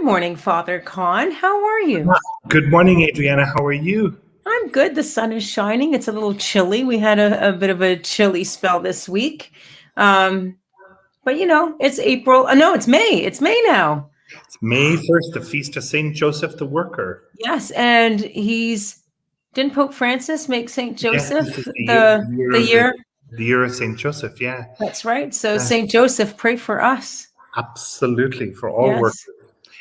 morning, Father Con. How are you? Good morning, Adriana. How are you? I'm good. The sun is shining. It's a little chilly. We had a bit of a chilly spell this week. But it's April. No, it's May. It's May now. It's May 1st, the feast of Saint Joseph the Worker. Yes, and didn't Pope Francis make Saint Yes, Joseph this is the year? the year of Saint Joseph. Yeah, That's right. So Saint Joseph, pray for us. absolutely, for all Yes. workers,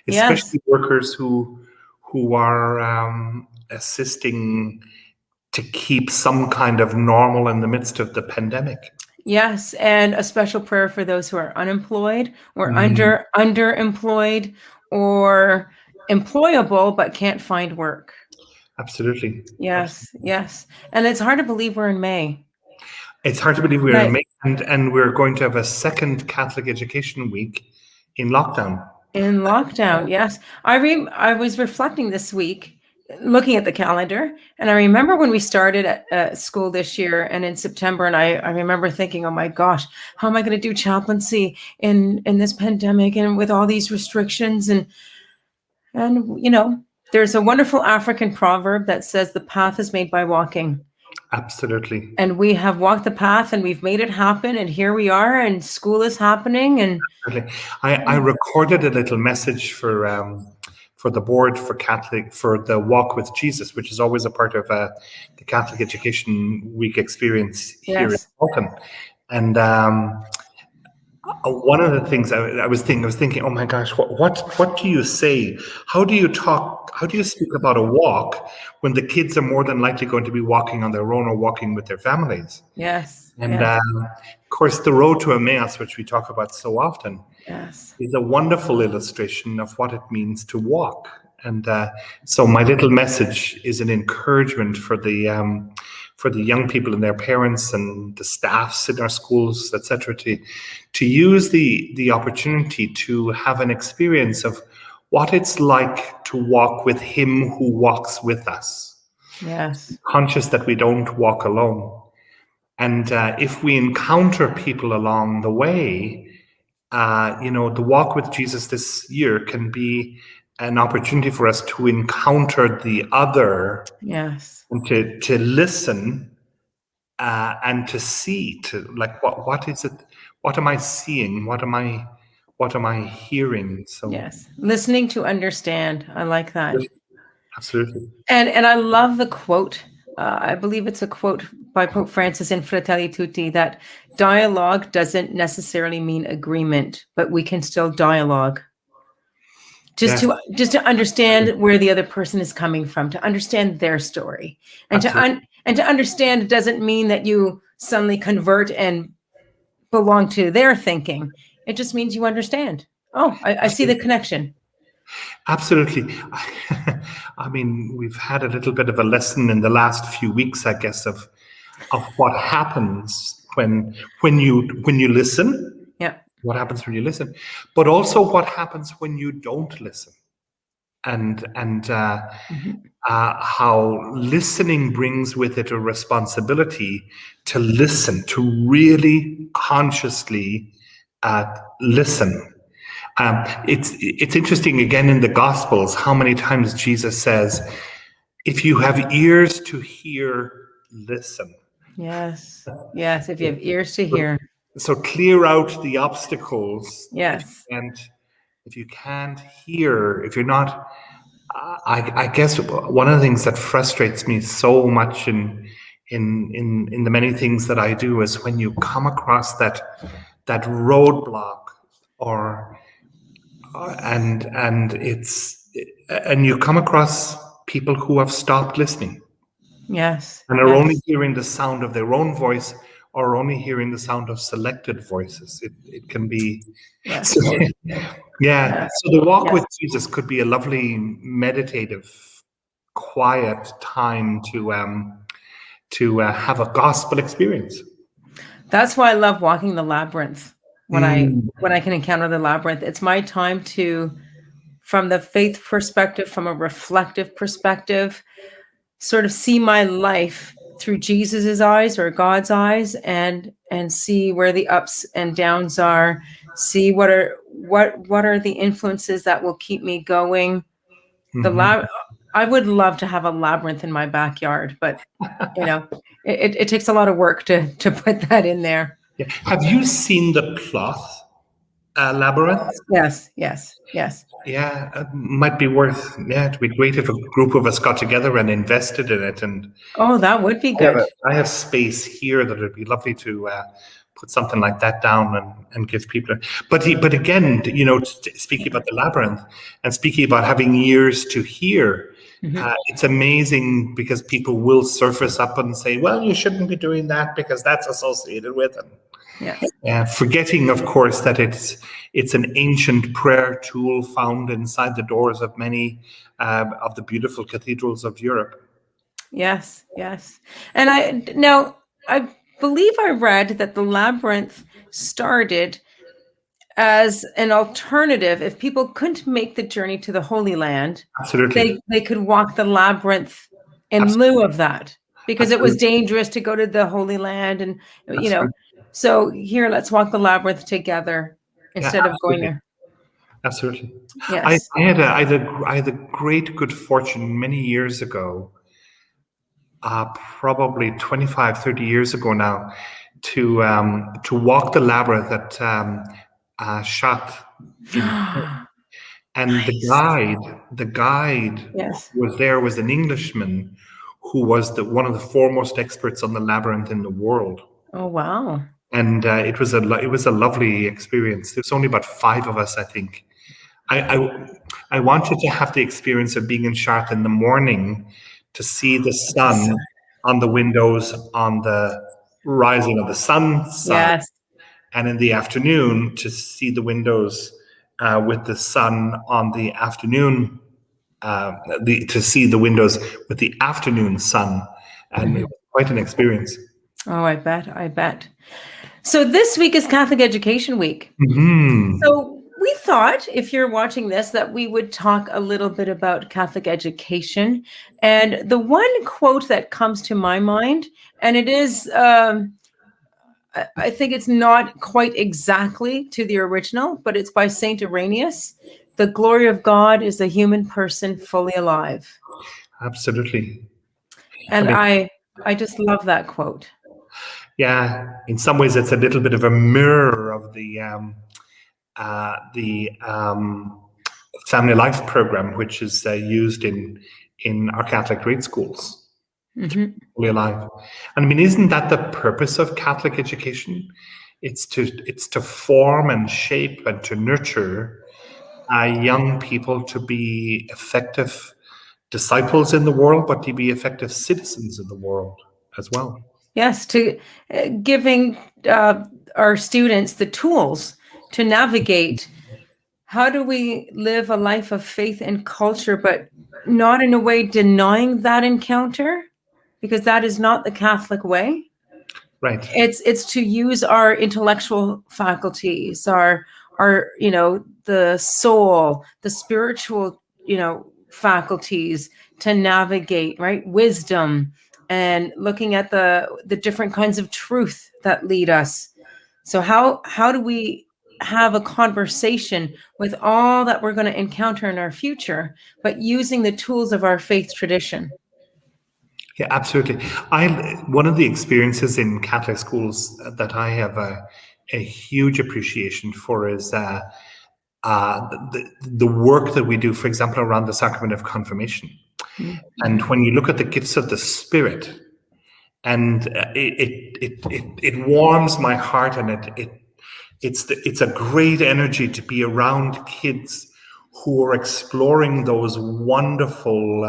especially workers who are assisting to keep some kind of normal in the midst of the pandemic. Yes, and a special prayer for those who are unemployed or underemployed or employable but can't find work. Absolutely. Yes, yes. And it's hard to believe we're in May. It's hard to believe we're in May, and we're going to have a second Catholic Education Week in lockdown. In lockdown, yes. I was reflecting this week, looking at the calendar, and I remember when we started at school this year and in September, and I remember thinking, oh my gosh, how am I going to do chaplaincy in this pandemic and with all these restrictions? And there's a wonderful African proverb that says the path is made by walking. Absolutely. And we have walked the path and we've made it happen. And here we are and school is happening. And I recorded a little message for the board for the Walk with Jesus, which is always a part of the Catholic Education Week experience here in Bolton. And one of the things I was thinking, oh my gosh, what do you say? How do you talk? How do you speak about a walk when the kids are more than likely going to be walking on their own or walking with their families? Yes. And of course, the road to Emmaus, which we talk about so often, is a wonderful illustration of what it means to walk. And so my little message is an encouragement for the young people and their parents and the staffs in our schools, etc., to use the opportunity to have an experience of what it's like to walk with Him who walks with us. Yes. Conscious that we don't walk alone. And if we encounter people along the way, the walk with Jesus this year can be an opportunity for us to encounter the other, and to listen and to see, what is it? What am I seeing? What am I hearing? So listening to understand. I like that. Absolutely. And I love the quote. I believe it's a quote by Pope Francis in Fratelli Tutti that dialogue doesn't necessarily mean agreement, but we can still dialogue. Just to understand where the other person is coming from, to understand their story, and to understand doesn't mean that you suddenly convert and belong to their thinking. It just means you understand. Oh, I see the connection. Absolutely. I mean, we've had a little bit of a lesson in the last few weeks, I guess, of what happens when you listen. Yeah. What happens when you listen, but also what happens when you don't listen, and how listening brings with it a responsibility to listen, to really consciously listen. It's interesting, again, in the Gospels, how many times Jesus says, if you have ears to hear, listen. Yes. If you have ears to hear. So clear out the obstacles. Yes. And if you can't hear, if you're not, I guess one of the things that frustrates me so much in the many things that I do is when you come across that roadblock, and you come across people who have stopped listening. Yes. And are only hearing the sound of their own voice, or only hearing the sound of selected voices. It can be. Yes. So the walk with Jesus could be a lovely meditative, quiet time to have a gospel experience. That's why I love walking the labyrinth. When I can encounter the labyrinth, it's my time to, from the faith perspective, from a reflective perspective, sort of see my life through Jesus's eyes or God's eyes, and see where the ups and downs are, see what are the influences that will keep me going. I would love to have a labyrinth in my backyard, but it takes a lot of work to put that in there. Yeah. Have you seen the cloth labyrinth? Yes. Yeah, it might be worth. Yeah, it'd be great if a group of us got together and invested in it. And Oh, that would be good. I have space here that it'd be lovely to put something like that down and give people. But again, speaking about the labyrinth and speaking about having ears to hear, it's amazing because people will surface up and say, "Well, you shouldn't be doing that because that's associated with it." Forgetting, of course, that it's an ancient prayer tool found inside the doors of many of the beautiful cathedrals of Europe. Yes. And I believe I read that the labyrinth started as an alternative. If people couldn't make the journey to the Holy Land, Absolutely, they could walk the labyrinth in lieu of that, because it was dangerous to go to the Holy Land, and so here, let's walk the labyrinth together instead of going there. Absolutely. Yes. I had a great good fortune many years ago, probably 25, 30 years ago now, to walk the labyrinth at Chat. And the guide Yes. who was there was an Englishman who was one of the foremost experts on the labyrinth in the world. Oh, wow. And it was a lovely experience. There was only about 5 of us, I think. I wanted to have the experience of being in Chartres in the morning to see the sun on the windows on the rising of the sun side, and in the afternoon to see the windows with the sun on the afternoon, to see the windows with the afternoon sun, and it was quite an experience. Oh, I bet. So this week is Catholic Education Week. So we thought, if you're watching this, that we would talk a little bit about Catholic education. And the one quote that comes to my mind, and it is, I think it's not quite exactly to the original, but it's by Saint Irenaeus. The glory of God is the human person fully alive. Absolutely. And I just love that quote. Yeah, in some ways, it's a little bit of a mirror of the family life program, which is used in our Catholic grade schools. Fully alive. And I mean, isn't that the purpose of Catholic education? It's to form and shape and to nurture young people to be effective disciples in the world, but to be effective citizens in the world as well. Yes, to giving our students the tools to navigate. How do we live a life of faith and culture, but not in a way denying that encounter? Because that is not the Catholic way. Right. It's to use our intellectual faculties, our the soul, the spiritual, faculties to navigate, right? Wisdom, and looking at the different kinds of truth that lead us. So how do we have a conversation with all that we're going to encounter in our future, but using the tools of our faith tradition? Yeah, absolutely. One of the experiences in Catholic schools that I have a huge appreciation for is the work that we do, for example, around the sacrament of confirmation. And when you look at the gifts of the Spirit, and it warms my heart, and it's a great energy to be around kids who are exploring those wonderful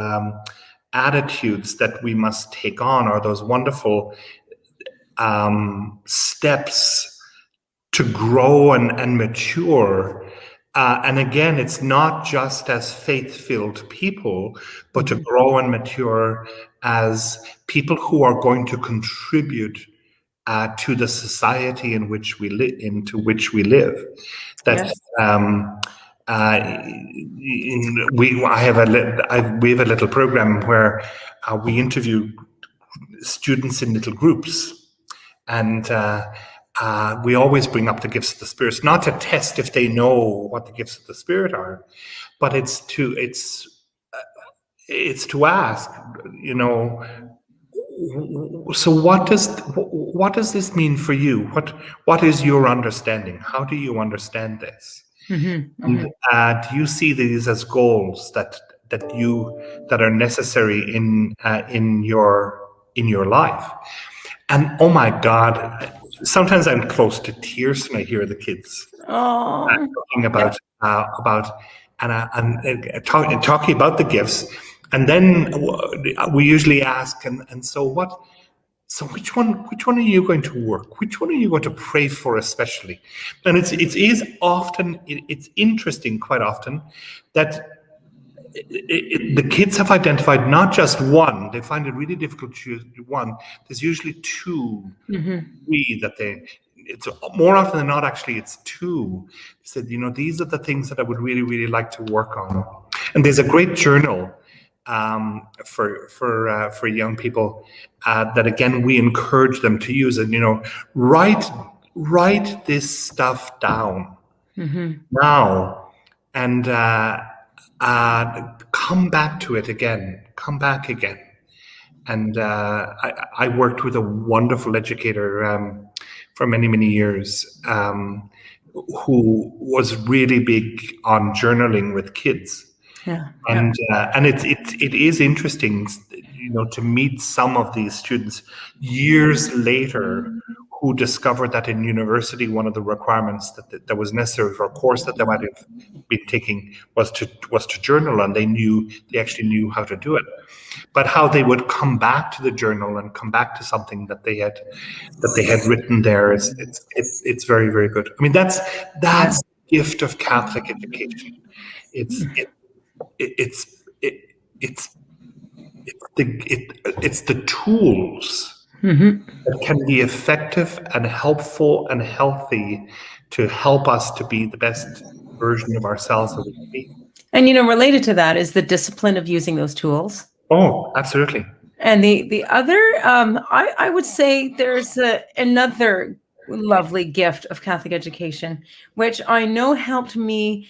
attitudes that we must take on, or those wonderful steps to grow and mature. And again, it's not just as faith-filled people, but to grow and mature as people who are going to contribute to the society in which we live. That we have a little program where we interview students in little groups, and we always bring up the gifts of the Spirit, not to test if they know what the gifts of the Spirit are, but it's to ask, so what does this mean for you? What is your understanding? How do you understand this? And do you see these as goals that are necessary in your life? And oh my God, sometimes I'm close to tears when I hear the kids talking about talking about the gifts, and then we usually ask, and so what? So which one are you going to work? Which one are you going to pray for especially? And it's interesting quite often that the kids have identified not just one. They find it really difficult to choose one. There's usually two, three that it's more often than not, actually, it's two. They said, these are the things that I would really, really like to work on. And there's a great journal for young people that, again, we encourage them to use. And write this stuff down now, and come back to it again. Come back again. And I worked with a wonderful educator for many, many years, who was really big on journaling with kids. And it is interesting, to meet some of these students years later who discovered that in university one of the requirements that was necessary for a course that they might have been taking was to journal, and they actually knew how to do it. But how they would come back to the journal and come back to something that they had written there it's very, very good. I mean, that's the gift of Catholic education. It's the tools that can be effective and helpful and healthy to help us to be the best version of ourselves that we can be. And related to that is the discipline of using those tools. Oh, absolutely. And the other, I would say there's another lovely gift of Catholic education, which I know helped me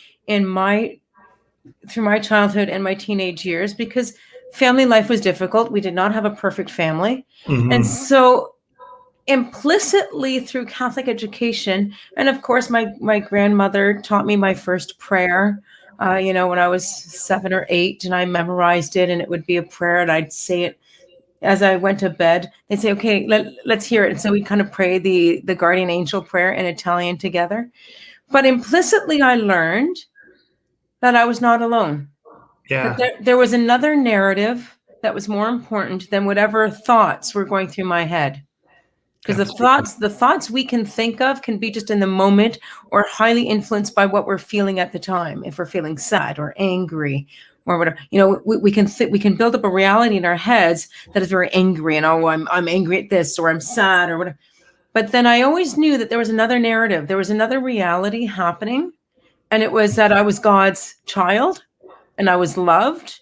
through my childhood and my teenage years, because family life was difficult. We did not have a perfect family. And so implicitly through Catholic education, and of course my grandmother taught me my first prayer, when I was 7 or 8, and I memorized it, and it would be a prayer, and I'd say it as I went to bed. They'd say, okay, let's hear it. And so we kind of pray the guardian angel prayer in Italian together. But implicitly I learned that I was not alone. Yeah. There was another narrative that was more important than whatever thoughts were going through my head. Because the thoughts we can think of can be just in the moment or highly influenced by what we're feeling at the time. If we're feeling sad or angry or whatever, we can build up a reality in our heads that is very angry, and I'm angry at this, or I'm sad or whatever. But then I always knew that there was another narrative. There was another reality happening. And it was that I was God's child, and I was loved,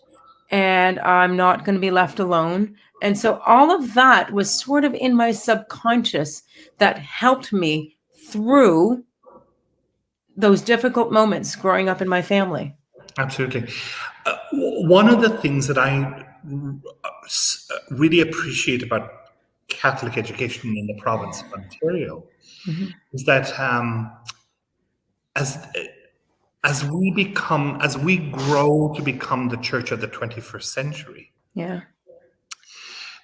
and I'm not going to be left alone. And so all of that was sort of in my subconscious that helped me through those difficult moments growing up in my family. Absolutely. One of the things that I really appreciate about Catholic education in the province of Ontario is that as we grow to become the church of the 21st century,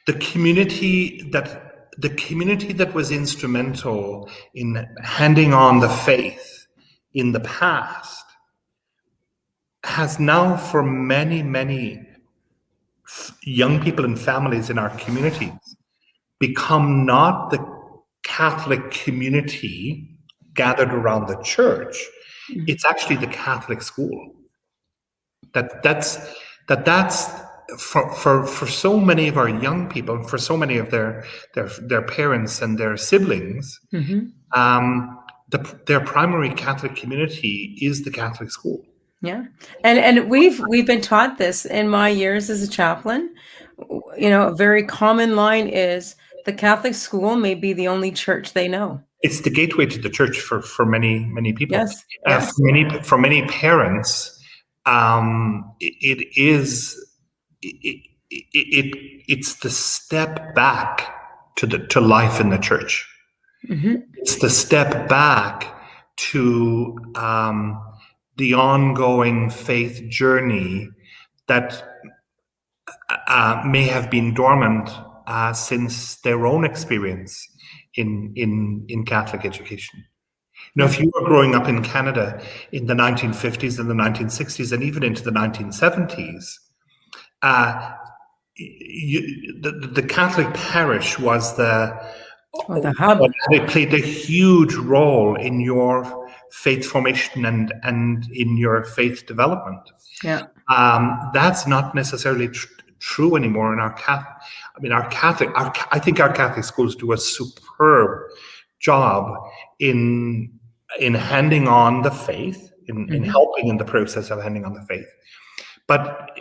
the community that was instrumental in handing on the faith in the past has now, for many, many young people and families in our communities, become not the Catholic community gathered around the church. It's actually the Catholic school. That's for so many of our young people, for so many of their parents and their siblings, their primary Catholic community is the Catholic school. Yeah, and we've been taught this in my years as a chaplain. A very common line is the Catholic school may be the only church they know. It's the gateway to the church for many people. Yes. Yes. For many parents, it's the step back to life in the church. Mm-hmm. It's the step back to the ongoing faith journey that may have been dormant since their own experience in Catholic education. You know, if you were growing up in Canada in the 1950s and the 1960s and even into the 1970s, the Catholic parish was the hub. It played a huge role in your faith formation and in your faith development. Yeah. That's not necessarily true anymore in our Catholic. I think our Catholic schools do a superb job in handing on the faith, in helping in the process of handing on the faith. But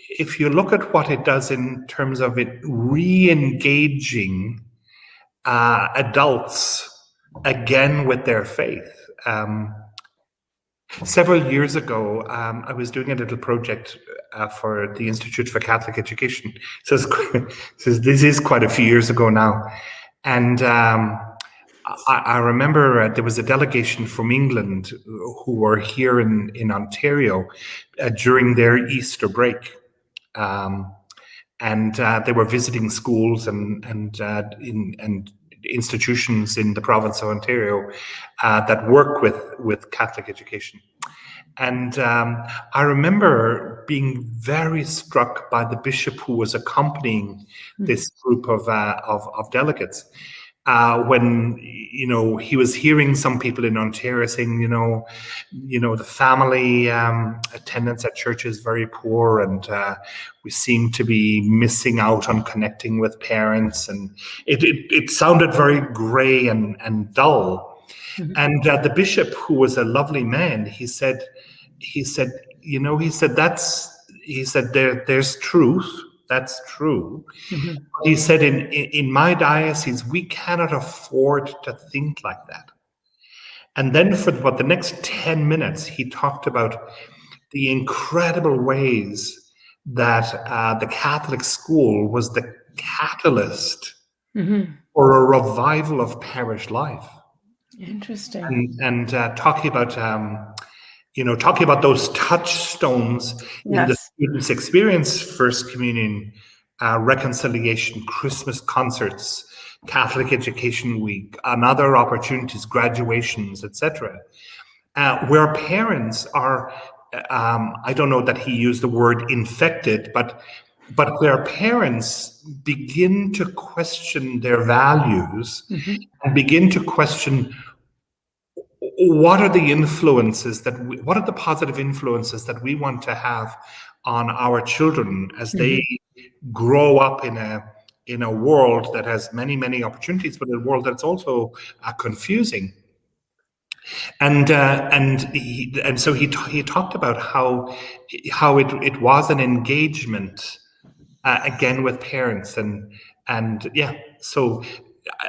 if you look at what it does in terms of it re-engaging adults again with their faith. Several years ago, I was doing a little project for the Institute for Catholic Education. So this is quite a few years ago now. And I remember there was a delegation from England who were here in Ontario during their Easter break. And they were visiting schools and institutions in the province of Ontario that work with Catholic education. And I remember being very struck by the bishop who was accompanying this group of delegates. When he was hearing some people in Ontario saying, the family attendance at church is very poor, and we seem to be missing out on connecting with parents, and it sounded very grey and dull. And the bishop, who was a lovely man, he said, there's truth. That's true. He said, in my diocese, we cannot afford to think like that. And then for the next 10 minutes, he talked about the incredible ways that the Catholic school was the catalyst for a revival of parish life. Interesting. And talking about those touchstones in the students' experience, First Communion, reconciliation, Christmas concerts, Catholic Education Week, and other opportunities, graduations, etc., where parents are, I don't know that he used the word infected, but where parents begin to question their values and begin to question what are the influences what are the positive influences that we want to have on our children as they grow up in a world that has many opportunities, but a world that's also confusing. And so he talked about how it was an engagement again with parents and yeah. So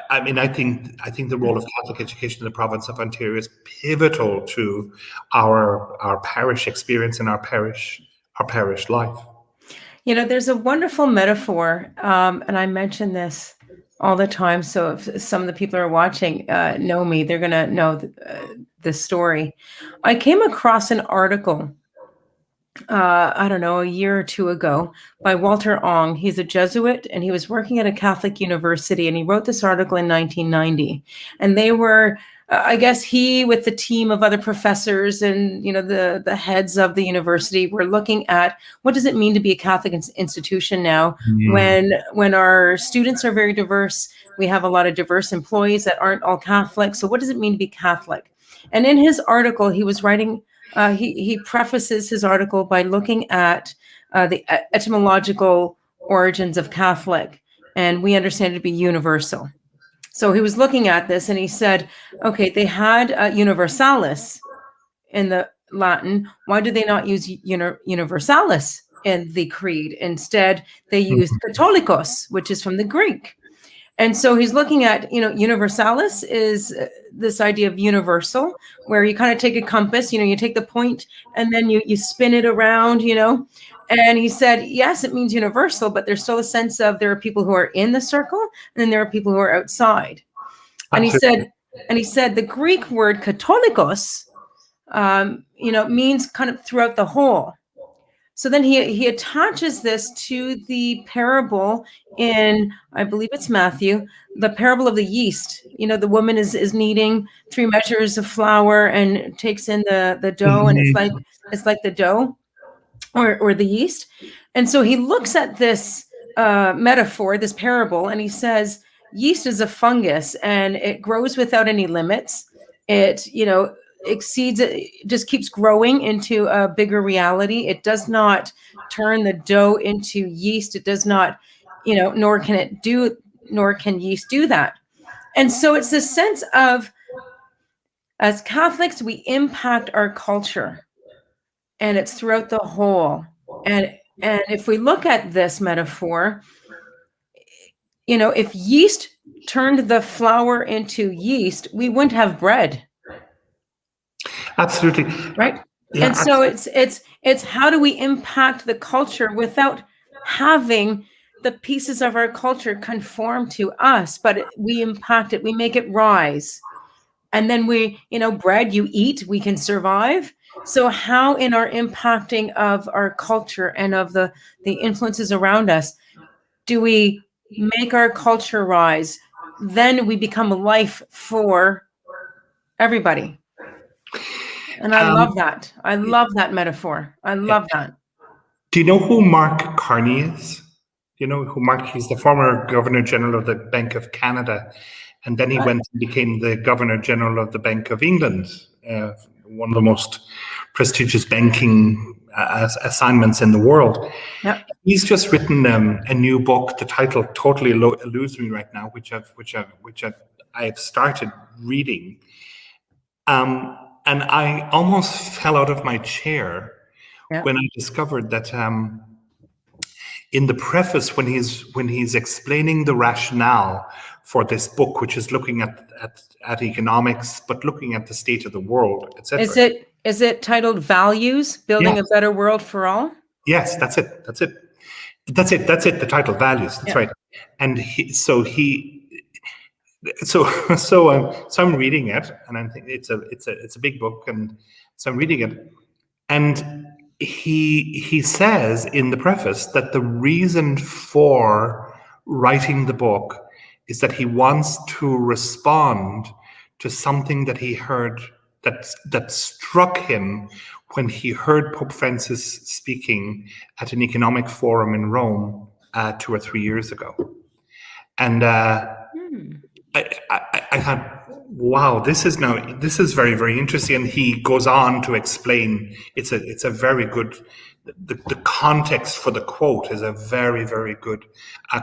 I mean, I think the role of Catholic education in the province of Ontario is pivotal to our parish experience and our parish life. There's a wonderful metaphor, and I mention this all the time. So if some of the people who are watching know me, they're going to know the story. I came across an article, I don't know, a year or two ago by Walter Ong. He's a Jesuit, and he was working at a Catholic university, and he wrote this article in 1990. And they were, I guess he, with the team of other professors and, the heads of the university, were looking at what does it mean to be a Catholic institution now when our students are very diverse. We have a lot of diverse employees that aren't all Catholic. So what does it mean to be Catholic? And in his article, he was writing, he prefaces his article by looking at the etymological origins of Catholic, and we understand it to be universal. So he was looking at this and he said, okay, they had universalis in the Latin. Why do they not use universalis in the creed? Instead, they used catholicos, which is from the Greek. And so he's looking at, universalis is this idea of universal, where you kind of take a compass, you take the point and then you spin it around, And he said, yes, it means universal, but there's still a sense of there are people who are in the circle and then there are people who are outside. And he said the Greek word katolikos, means kind of throughout the whole. So then he attaches this to the parable in, I believe it's Matthew, the parable of the yeast. The woman is kneading 3 measures of flour and takes in the dough, and it's like the dough or the yeast. And so he looks at this metaphor, this parable, and he says, yeast is a fungus and it grows without any limits. It, exceeds it, just keeps growing into a bigger reality. It does not turn the dough into yeast. It does not, nor can yeast do that. And so it's this sense of, as Catholics, we impact our culture, and it's throughout the whole. And if we look at this metaphor, if yeast turned the flour into yeast, we wouldn't have bread. Absolutely. Right. Yeah, and so it's how do we impact the culture without having the pieces of our culture conform to us, but we impact it, we make it rise. And then we, bread you eat, we can survive. So how in our impacting of our culture and of the influences around us, do we make our culture rise? Then we become a life for everybody. And I love that. I love that metaphor. I love that. Do you know who Mark Carney is? You know who Mark? He's the former Governor General of the Bank of Canada, and then he went and became the Governor General of the Bank of England, one of the most prestigious banking assignments in the world. Yeah. He's just written a new book. The title totally eludes me right now, which I've started reading. And I almost fell out of my chair when I discovered that in the preface, when he's explaining the rationale for this book, which is looking at economics, but looking at the state of the world, etc. Is it titled Values, Building a Better World for All? Yes, that's it. The title, Values. That's right. And so I'm reading it, and I think it's a big book, and so I'm reading it, and he says in the preface that the reason for writing the book is that he wants to respond to something that he heard that struck him when he heard Pope Francis speaking at an economic forum in Rome 2 or 3 years ago, and I thought, wow, this is very, very interesting. And he goes on to explain it's a very good, the context for the quote is a very, very good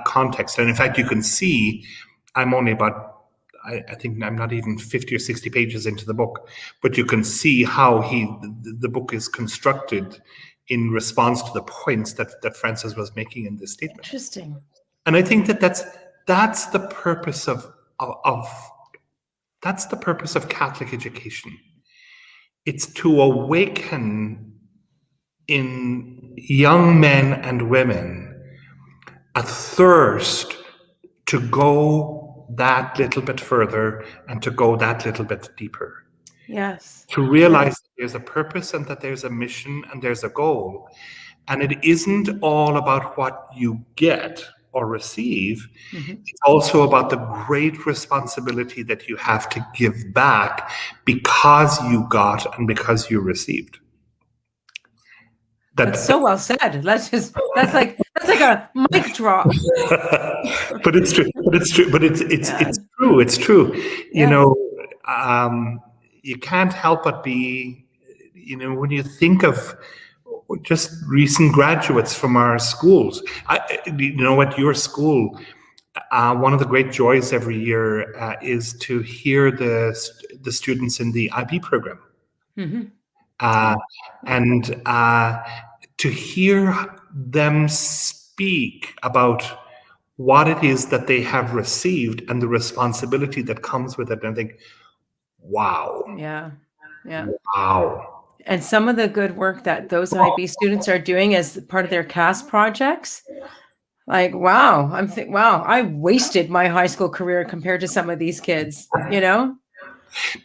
context. And in fact, you can see I'm only about, I think I'm not even 50 or 60 pages into the book, but you can see how the book is constructed in response to the points that Francis was making in this statement. Interesting. And I think that's the purpose of Catholic education. It's to awaken in young men and women a thirst to go that little bit further and to go that little bit deeper. Yes. To realize that there's a purpose and that there's a mission and there's a goal. And it isn't all about what you get or receive. It's also about the great responsibility that you have to give back because you got and because you received. That's so well said. That's like a mic drop. But it's true. It's true. You know, you can't help but be, when you think of just recent graduates from our schools, at your school, one of the great joys every year is to hear the students in the IB program. And to hear them speak about what it is that they have received and the responsibility that comes with it. And I think, wow. Yeah. Yeah. Wow. And some of the good work that those IB students are doing as part of their CAS projects, like, wow, wow, I wasted my high school career compared to some of these kids, you know?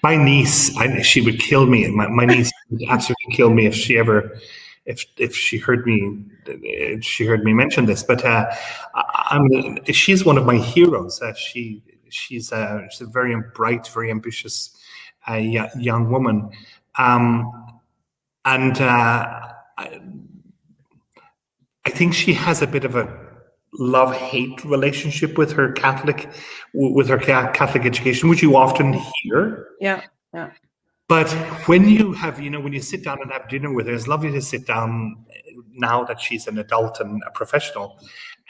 My niece, she would kill me. My niece would absolutely kill me if she ever, if she heard me mention this. But she's one of my heroes. She's a very bright, very ambitious young woman, and I think she has a bit of a love-hate relationship with her Catholic education, which you often hear. Yeah, yeah. But when you have, when you sit down and have dinner with her, it's lovely to sit down now that she's an adult and a professional,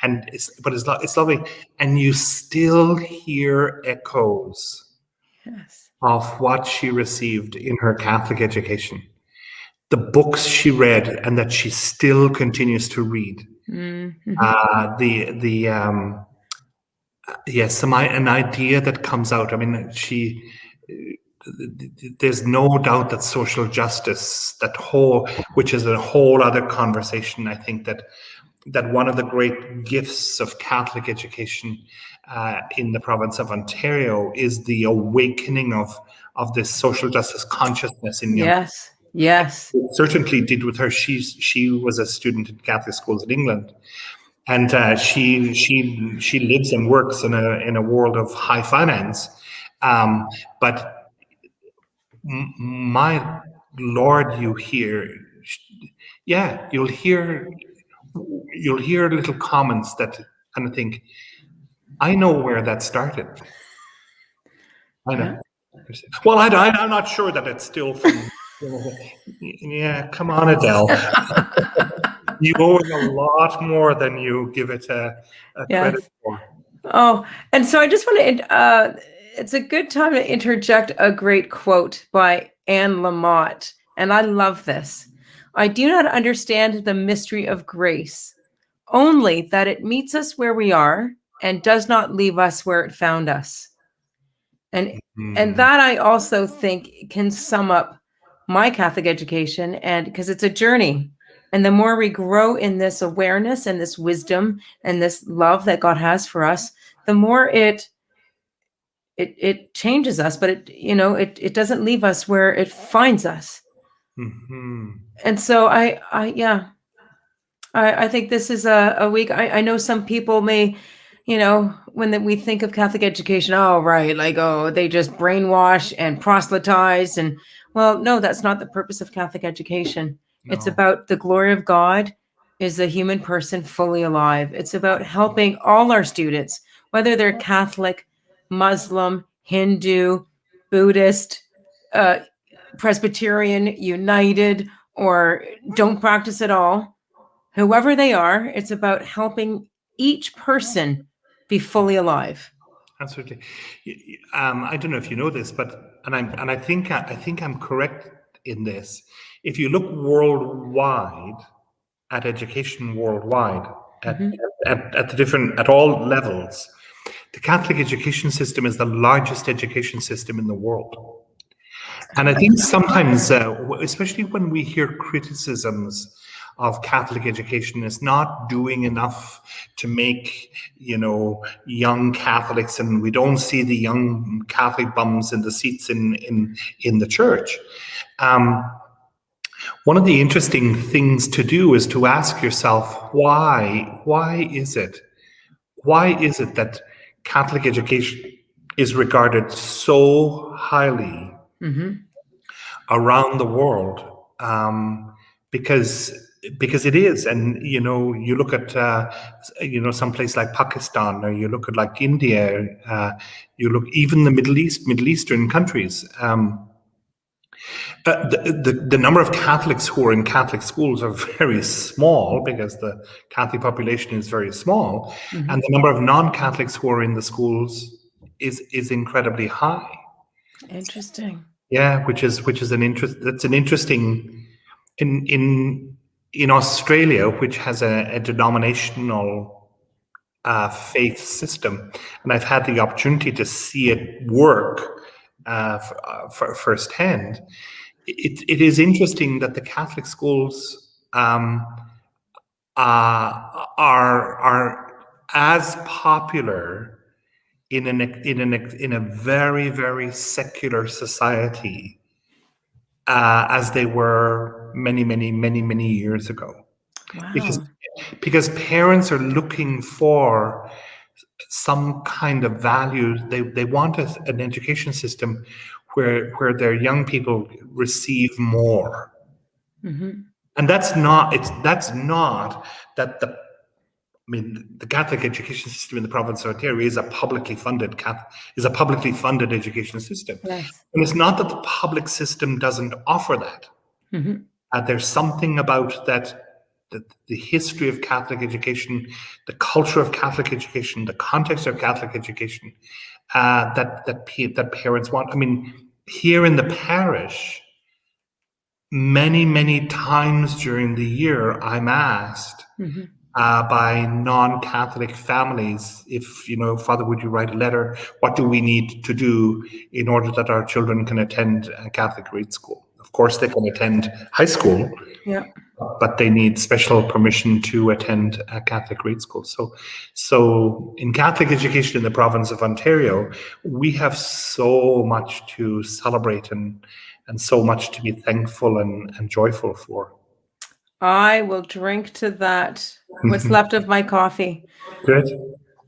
it's lovely, and you still hear echoes of what she received in her Catholic education, the books she read, and that she still continues to read. An idea that comes out. I mean, there's no doubt that social justice, which is a whole other conversation. I think that one of the great gifts of Catholic education in the province of Ontario is the awakening of this social justice consciousness in young people. Yes. It certainly did with her. She was a student in Catholic schools in England, and she lives and works in a world of high finance, but my Lord, you'll hear little comments that, and I think, I know where that started. I know. Yeah. Well, I'm not sure that it's still from. Yeah, come on, Adele. You owe it a lot more than you give it a credit for. Oh, and so I just want to. It's a good time to interject a great quote by Anne Lamott, and I love this. I do not understand the mystery of grace, only that it meets us where we are and does not leave us where it found us. And that I also think can sum up my Catholic education, and because it's a journey. And the more we grow in this awareness and this wisdom and this love that God has for us, the more it changes us, but it doesn't leave us where it finds us. And so I think this is a week. I know some people may, when we think of Catholic education, oh, right, like, oh, they just brainwash and proselytize. And well, no, that's not the purpose of Catholic education. No. It's about the glory of God is a human person fully alive. It's about helping all our students, whether they're Catholic, Muslim, Hindu, Buddhist, Presbyterian, United, or don't practice at all. Whoever they are, it's about helping each person be fully alive. Absolutely. I don't know if you know this, but I think I'm correct in this. If you look worldwide at education worldwide, at all levels, the Catholic education system is the largest education system in the world. And I think sometimes, especially when we hear criticisms of Catholic education is not doing enough to make, young Catholics, and we don't see the young Catholic bums in the seats in the church. One of the interesting things to do is to ask yourself, why is it that Catholic education is regarded so highly around the world? Because it is, and you look at some place like Pakistan, or you look at like India, you look even the Middle Eastern countries. The number of Catholics who are in Catholic schools are very small because the Catholic population is very small, and the number of non-Catholics who are in the schools is incredibly high. Interesting. Yeah, which is an interesting in Australia, which has a denominational faith system, and I've had the opportunity to see it work firsthand. It is interesting that the Catholic schools are as popular in a very, very secular society as they were many years ago. Wow. Because parents are looking for some kind of values. They want an education system where their young people receive more. Mm-hmm. And that's not that the Catholic education system in the province of Ontario is a publicly funded education system. Yes. And it's not that the public system doesn't offer that. Mm-hmm. There's something about that the history of Catholic education, the culture of Catholic education, the context of Catholic education that parents want. I mean, here in the parish, many times during the year, I'm asked by non-Catholic families, if, Father, would you write a letter? What do we need to do in order that our children can attend a Catholic grade school? Of course, they can attend high school, but they need special permission to attend a Catholic grade school. So in Catholic education in the province of Ontario, we have so much to celebrate and so much to be thankful and joyful for. I will drink to that. What's left of my coffee. Good.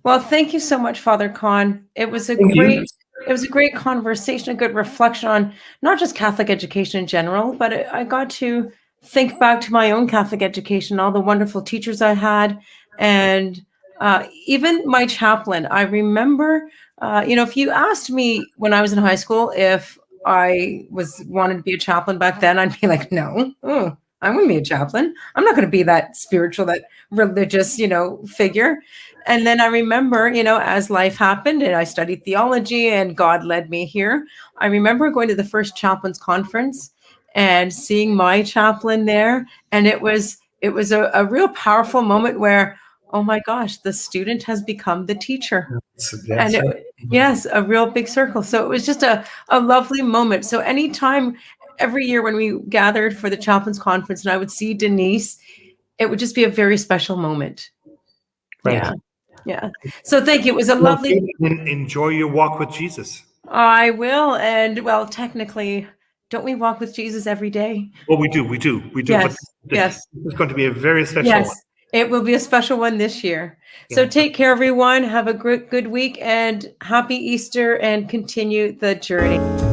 Well, thank you so much, Father Con. It was a great conversation, a good reflection on not just Catholic education in general, but I got to think back to my own Catholic education, all the wonderful teachers I had, and even my chaplain. I remember, if you asked me when I was in high school if I wanted to be a chaplain back then, I'd be like, no, I wouldn't be a chaplain. I'm not going to be that spiritual, that religious, figure. And then I remember, as life happened and I studied theology and God led me here, I remember going to the first chaplain's conference and seeing my chaplain there. And it was a real powerful moment where, oh my gosh, the student has become the teacher. Yes. And yes, a real big circle. So it was just a lovely moment. So anytime, every year when we gathered for the chaplain's conference and I would see Denise, it would just be a very special moment. Right. Yeah. So thank you. It was a lovely. Enjoy your walk with Jesus. I will. And well, technically, don't we walk with Jesus every day? Well, we do. Yes. Yes. It's going to be a very special one. It will be a special one this year. So take care, everyone. Have a good week and happy Easter and continue the journey.